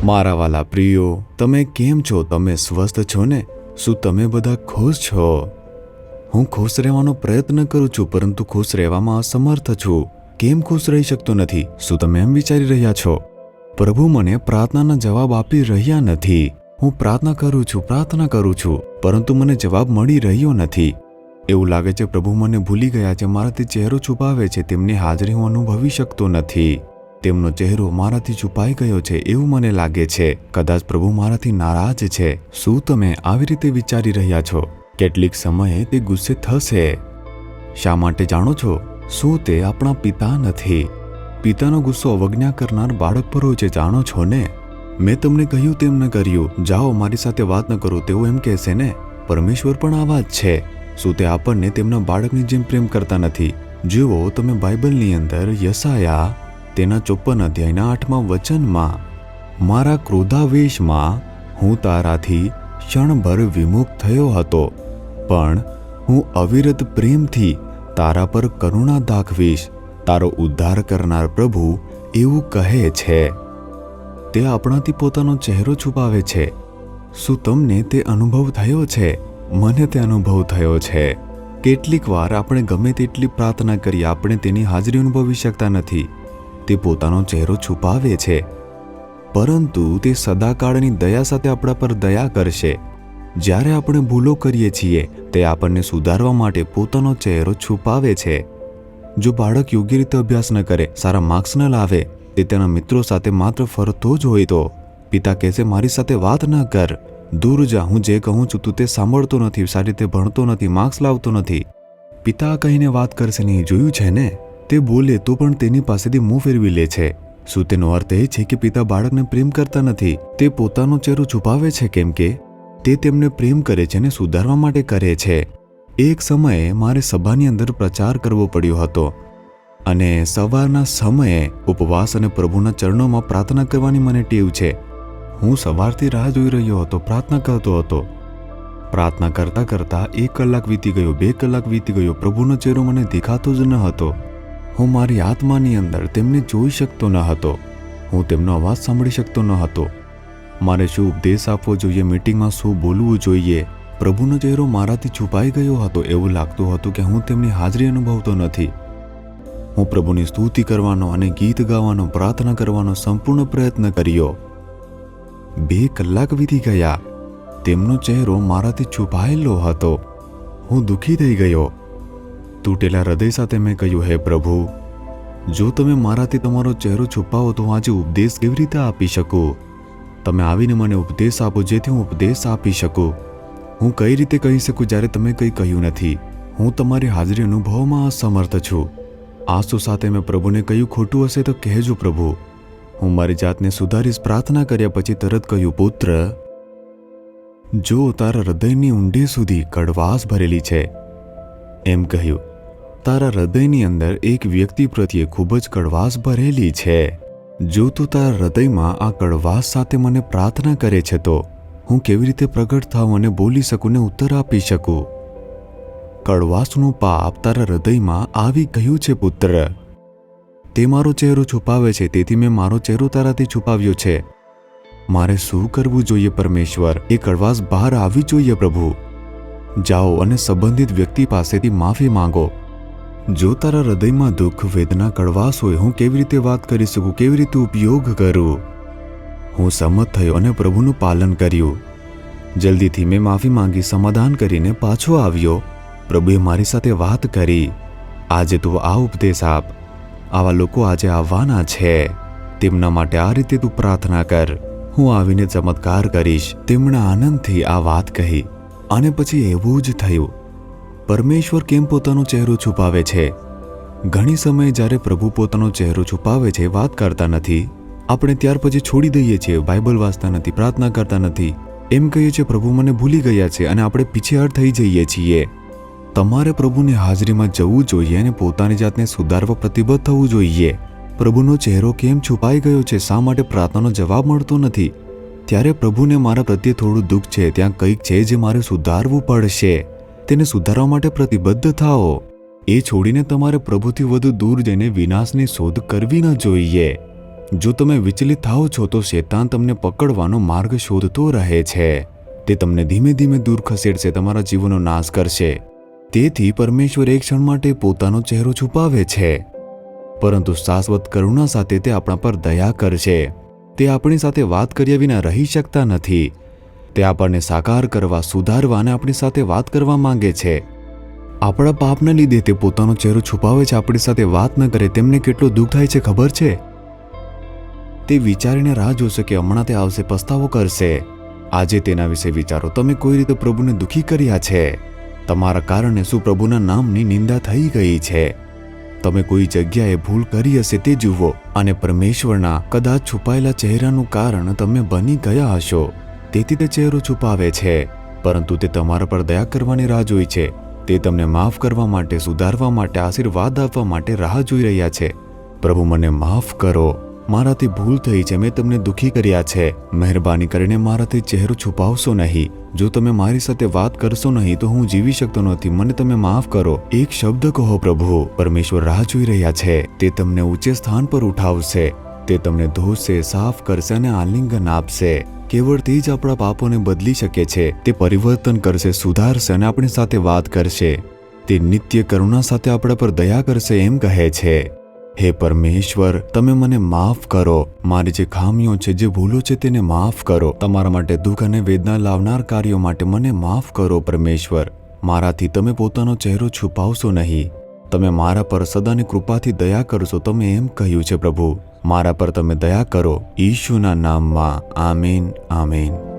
મારા વાલા પ્રિયો, તમે કેમ છો? તમે સ્વસ્થ છો ને? શું તમે બધા ખુશ છો? હું ખુશ રહેવાનો પ્રયત્ન કરું છું, પરંતુ ખુશ રહેવામાં અસમર્થ છું. કેમ ખુશ રહી શકતો નથી? શું તમે એમ વિચારી રહ્યા છો? પ્રભુ મને પ્રાર્થનાના જવાબ આપી રહ્યા નથી. હું પ્રાર્થના કરું છું, પરંતુ મને જવાબ મળી રહ્યો નથી. એવું લાગે છે પ્રભુ મને ભૂલી ગયા છે, મારાથી ચહેરો છુપાવે છે. તેમની હાજરી હું અનુભવી શકતો નથી. તેમનો ચહેરો મારાથી છુપાઈ ગયો છે એવું મને લાગે છે. કદાચ પ્રભુ મારાથી નારાજ છે. શું તમે આવી રીતે વિચારી રહ્યા છો? કેટલીક સમયે તે ગુસ્સે થશે. શા માટે જાણો છો? શું તે આપણા પિતા નથી? પિતાનો ગુસ્સો અવજ્ઞા કરનાર બાળક પર હોય છે, જાણો છો ને? મેં તમને કહ્યું તેમ ન કર્યું, જાઓ મારી સાથે વાત ન કરો, તેઓ એમ કહેશે ને. પરમેશ્વર પણ આવા જ છે. શું તે આપણને તેમના બાળકની જેમ પ્રેમ કરતા નથી? જુઓ તમે બાઇબલની અંદર યશાયા તેના 54 અધ્યાયના 8મા વચનમાં, મારા ક્રોધાવેશમાં હું તારાથી ક્ષણભર વિમુખ થયો હતો, પણ હું અવિરત પ્રેમથી તારા પર કરુણા દાખવીશ. તારો ઉદ્ધાર કરનાર પ્રભુ એવું કહે છે. તે આપણાથી પોતાનો ચહેરો છુપાવે છે. શું તમને તે અનુભવ થયો છે? મને તે અનુભવ થયો છે. કેટલીક વાર આપણે ગમે તેટલી પ્રાર્થના કરીએ, આપણે તેની હાજરી અનુભવી શકતા નથી. તે પોતાનો ચહેરો છુપાવે છે, પરંતુ તે સદાકાળની દયા સાથે આપણા પર દયા કરશે. જ્યારે આપણે ભૂલો કરીએ છીએ, તે આપણને સુધારવા માટે પોતાનો ચહેરો છુપાવે છે. જો બાળક યોગ્ય રીતે અભ્યાસ ન કરે, સારા માર્ક્સ ન લાવે, તે તેના મિત્રો સાથે માત્ર ફરતો જ હોય તો પિતા કહેશે, મારી સાથે વાત ન કર, દૂર જા, હું જે કહું છું તું તે સાંભળતો નથી, સારી રીતે ભણતો નથી, માર્ક્સ લાવતો નથી. પિતા કહીને વાત કરશે નહીં, જોયું છે ને? તે બોલે તો પણ તેની પાસેથી મોં ફેરવી લે છે. શું તેનો અર્થ એ છે કે પિતા બાળકને પ્રેમ કરતા નથી? તે પોતાનો ચહેરો છુપાવે છે કેમ કે તે તેમને પ્રેમ કરે છે અને સુધારવા માટે કરે છે. એક સમયે મારે સભાની અંદર પ્રચાર કરવો પડ્યો હતો અને સવારના સમયે ઉપવાસ અને પ્રભુના ચરણોમાં પ્રાર્થના કરવાની મને ટેવ છે. હું સવારથી રાહ જોઈ રહ્યો હતો, પ્રાર્થના કરતો હતો. પ્રાર્થના કરતા કરતા 1 કલાક વીતી ગયો, 2 કલાક વીતી ગયો. પ્રભુનો ચહેરો મને દેખાતો જ ન હતો. હું મારી આત્માની અંદર તેમને જોઈ શકતો ન હતો. હું તેમનો અવાજ સાંભળી શકતો ન હતો. મારે શું ઉપદેશ આપવો જોઈએ, મીટિંગમાં શું બોલવું જોઈએ, પ્રભુનો ચહેરો મારાથી છુપાઈ ગયો હતો. એવું લાગતું હતું કે હું તેમની હાજરી અનુભવતો નથી. હું પ્રભુની સ્તુતિ કરવાનો અને ગીત ગાવાનો, પ્રાર્થના કરવાનો સંપૂર્ણ પ્રયત્ન કર્યો. 2 કલાક વીતી ગયા. તેમનો ચહેરો મારાથી છુપાયેલો હતો. હું દુઃખી થઈ ગયો. તૂટેલા હૃદય સાથે મેં કહ્યું, હે પ્રભુ, જો તમે મારાથી તમારો ચહેરો છુપાવો તો હું આજે ઉપદેશ કેવી રીતે આપી શકું? તમે આવીને મને ઉપદેશ આપો જેથી હું ઉપદેશ આપી શકું. હું કઈ રીતે કહી શકું જ્યારે તમે કંઈ કહ્યું નથી? હું તમારી હાજરી અનુભવવામાં અસમર્થ છું. આંસુ સાથે મેં પ્રભુને કહ્યું, ખોટું હશે તો કહેજો પ્રભુ, હું મારી જાતને સુધારીશ. પ્રાર્થના કર્યા પછી તરત કહ્યું, પુત્ર, જો તારા હૃદયની ઊંડે સુધી કડવાશ ભરેલી છે, એમ કહ્યું, તારા હૃદયની અંદર એક વ્યક્તિ પ્રત્યે ખૂબ જ કડવાશ ભરેલી છે. જો તું તારા હૃદયમાં આ કડવાશ સાથે મને પ્રાર્થના કરે છે તો હું કેવી રીતે પ્રગટ થાઉં અને બોલી શકું ને ઉત્તર આપી શકું? કડવાશનું પાપ તારા હૃદયમાં આવી ગયું છે પુત્ર. તે મારો ચહેરો છુપાવે છે, તેથી મેં મારો ચહેરો તારાથી છુપાવ્યો છે. મારે શું કરવું જોઈએ પરમેશ્વર? એ કડવાશ બહાર આવવી જોઈએ પ્રભુ. જાઓ અને સંબંધિત વ્યક્તિ પાસેથી માફી માંગો. જો તારા હૃદયમાં દુઃખ, વેદના, કડવાશ હોય, હું કેવી રીતે વાત કરી શકું, કેવી રીતે ઉપયોગ કરું? હું સંમત થયો અને પ્રભુનું પાલન કર્યું. જલ્દીથી મેં માફી માંગી, સમાધાન કરીને પાછો આવ્યો. પ્રભુએ મારી સાથે વાત કરી, આજે તું આ ઉપદેશ આપ. આવા લોકો આજે આવવાના છે, તેમના માટે આ રીતે તું પ્રાર્થના કર. હું આવીને ચમત્કાર કરીશ. તેમણે આનંદથી આ વાત કહી. અને પછી એવું જ થયું. પરમેશ્વર કેમ પોતાનો ચહેરો છુપાવે છે? ઘણી સમયે જ્યારે પ્રભુ પોતાનો ચહેરો છુપાવે છે, વાત કરતા નથી, આપણે ત્યાર પછી છોડી દઈએ છીએ, બાઇબલ વાંચતા નથી, પ્રાર્થના કરતા નથી, એમ કહીએ છીએ પ્રભુ મને ભૂલી ગયા છે અને આપણે પીછેહટ થઈ જઈએ છીએ. તમારે પ્રભુની હાજરીમાં જવું જોઈએ અને પોતાની જાતને સુધારવા પ્રતિબદ્ધ થવું જોઈએ. પ્રભુનો ચહેરો કેમ છુપાઈ ગયો છે? શા માટે પ્રાર્થનાનો જવાબ મળતો નથી? ત્યારે પ્રભુને મારા પ્રત્યે થોડું દુઃખ છે. ત્યાં કંઈક છે જે મારે સુધારવું પડશે. તેને સુધારવા માટે પ્રતિબદ્ધ થાઓ. એ છોડીને તમારે પ્રભુથી વધુ દૂર જઈને વિનાશની શોધ કરવી ન જોઈએ. જો તમે વિચલિત થાઓ છો તો શેતાન તમને પકડવાનો માર્ગ શોધતો રહે છે. તે તમને ધીમે ધીમે દૂર ખસેડશે, તમારા જીવનનો નાશ કરશે. તેથી પરમેશ્વર એક ક્ષણ માટે પોતાનો ચહેરો છુપાવે છે, પરંતુ શાશ્વત કરુણા સાથે તે આપણા પર દયા કરશે. તે આપણી સાથે વાત કર્યા વિના રહી શકતા નથી. તે આપણને સાકાર કરવા, સુધારવા અને આપણી સાથે વાત કરવા માંગે છે. આપણા પાપના લીધે તે પોતાનો ચહેરો છુપાવે છે. આપણી સાથે વાત ન કરે તેમને કેટલું દુઃખ થાય છે ખબર છે? તે વિચારીને રાહ જોશે કે હમણાં તે આવશે, પસ્તાવો કરશે. આજે તેના વિશે વિચારો. તમે કોઈ રીતે પ્રભુને દુઃખી કર્યા છે. તમારા કારણે શું પ્રભુના નામની નિંદા થઈ ગઈ છે? તમે કોઈ જગ્યાએ ભૂલ કરી હશે તે જુઓ, અને પરમેશ્વરના કદાચ છુપાયેલા ચહેરાનું કારણ તમે બની ગયા હશો. તેથી તે ચહેરો છુપાવે છે, પરંતુ તે તમારા પર દયા કરવાની રાહ જોઈ છે. તે તમને માફ કરવા માટે, સુધારવા માટે, આશીર્વાદ આપવા માટે રાહ જોઈ રહ્યા છે. પ્રભુ, મને માફ કરો, મારાથી ભૂલ થઈ છે, મેં તમને દુઃખી કર્યા છે. મહેરબાની કરીને મારાથી ચહેરો છુપાવશો નહીં. જો તમે મારી સાથે વાત કરશો નહીં તો હું જીવી શકતો નથી. મને તમે માફ કરો. એક શબ્દ કહો પ્રભુ. પરમેશ્વર રાહ જોઈ રહ્યા છે. તે તમને ઊંચે સ્થાન પર ઉઠાવશે. તે તમને ધોશે, સાફ કરશે અને આલિંગન આપશે. કેવળ તે જ આપણા પાપોને બદલી શકે છે. તે પરિવર્તન કરશે, સુધારશે અને આપણી સાથે વાત કરશે. તે નિત્ય કરુણા સાથે આપણા પર દયા કરશે એમ કહે છે. હે પરમેશ્વર, તમે મને માફ કરો. મારી જે ખામીઓ છે, જે ભૂલો છે તેને માફ કરો. તમારા માટે દુઃખ અને વેદના લાવનાર કાર્યો માટે મને માફ કરો પરમેશ્વર. મારાથી તમે પોતાનો ચહેરો છુપાવશો નહીં. તમે મારા પર સદાની કૃપાથી દયા કરશો. તમે એમ કહ્યું છે પ્રભુ. મારા પર તમે દયા કરો. ઈશુના નામમાં. આમીન, આમીન.